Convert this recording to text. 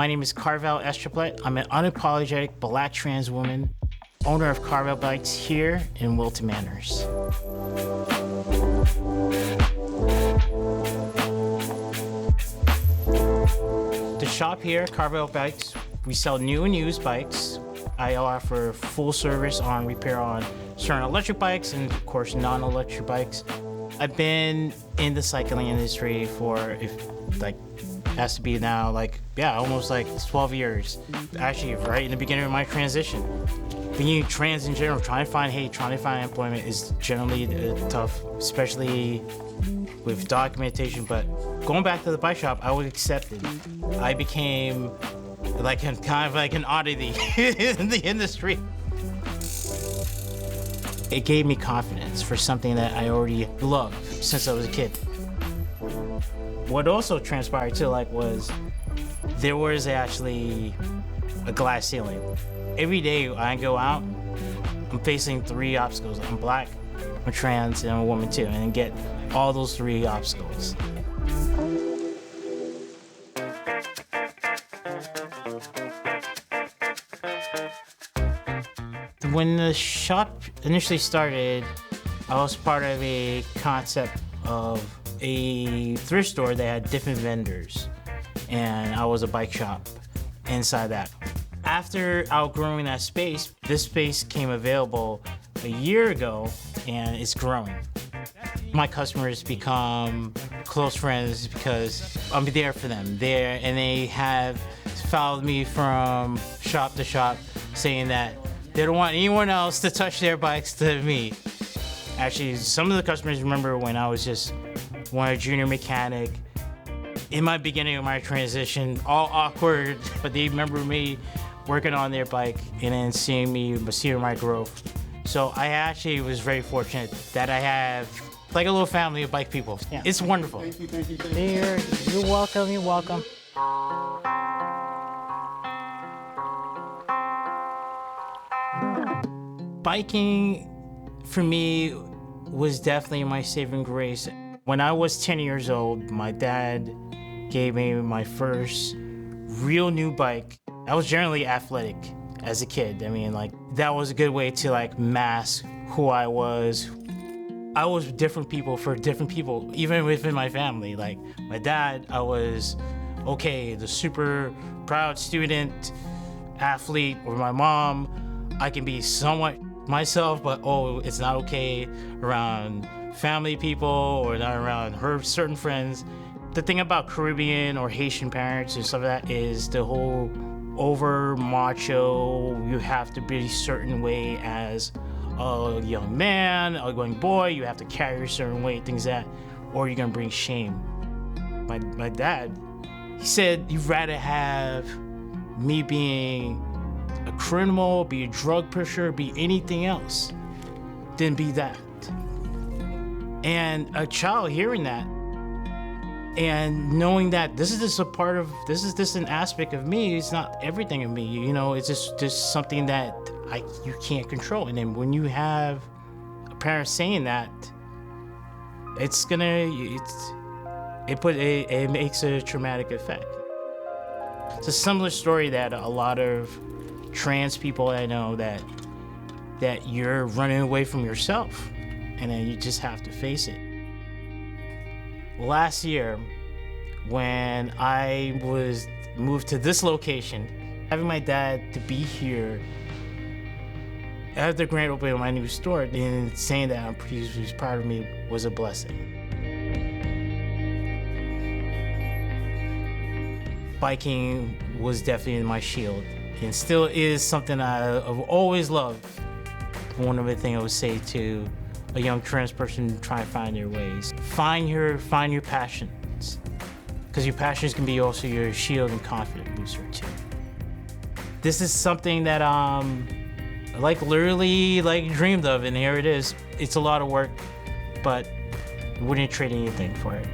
My name is Carvel Estraplet. I'm an unapologetic Black trans woman, owner of Carvel Bikes here in Wilton Manors. The shop here, Carvel Bikes, we sell new and used bikes. I offer full service on repair on certain electric bikes and of course non-electric bikes. I've been in the cycling industry for, has to be now almost 12 years. Actually, right in the beginning of my transition. Being trans in general, trying to find employment is generally tough, especially with documentation. But going back to the bike shop, I was accepted. I became kind of like an oddity in the industry. It gave me confidence for something that I already loved since I was a kid. What also transpired too, was there was actually a glass ceiling. Every day I go out, I'm facing 3 obstacles. I'm Black, I'm trans, and I'm a woman too, and get all those 3 obstacles. When the shop initially started, I was part of a concept of a thrift store that had different vendors, and I was a bike shop inside that. After outgrowing that space, this space came available a year ago, and it's growing. My customers become close friends because I'm there for them, and they have followed me from shop to shop saying that they don't want anyone else to touch their bikes to me. Actually, some of the customers remember when I was just a junior mechanic, in my beginning of my transition, all awkward, but they remember me working on their bike and then seeing my growth. So I actually was very fortunate that I have a little family of bike people. Yeah. It's wonderful. Thank you. You're welcome. Biking, for me, was definitely my saving grace. When I was 10 years old, my dad gave me my first real new bike. I was generally athletic as a kid. I mean, that was a good way to mask who I was. I was different people for different people, even within my family. My dad, I was, the super proud student, athlete, or my mom, I can be somewhat myself, but it's not okay around family people or not around her certain friends. The thing about Caribbean or Haitian parents and stuff like that is the whole over macho, you have to be a certain way as a young man, a young boy, you have to carry a certain way, things that, or you're gonna bring shame. My dad, he said you'd rather have me being a criminal, be a drug pusher, be anything else than be that. And a child hearing that and knowing that this is just an aspect of me, it's not everything of me, it's just something that you can't control. And then when you have a parent saying that, it makes a traumatic effect. It's a similar story that a lot of trans people I know that you're running away from yourself, and then you just have to face it. Last year, when I was moved to this location, having my dad to be here at the grand opening of my new store and saying that he was proud of me was a blessing. Biking was definitely my shield and still is something I've always loved. One of the things I would say to a young trans person trying to find their ways, find your passions, because your passions can be also your shield and confidence booster too. This is something that literally dreamed of, and here it is. It's a lot of work, but wouldn't trade anything for it.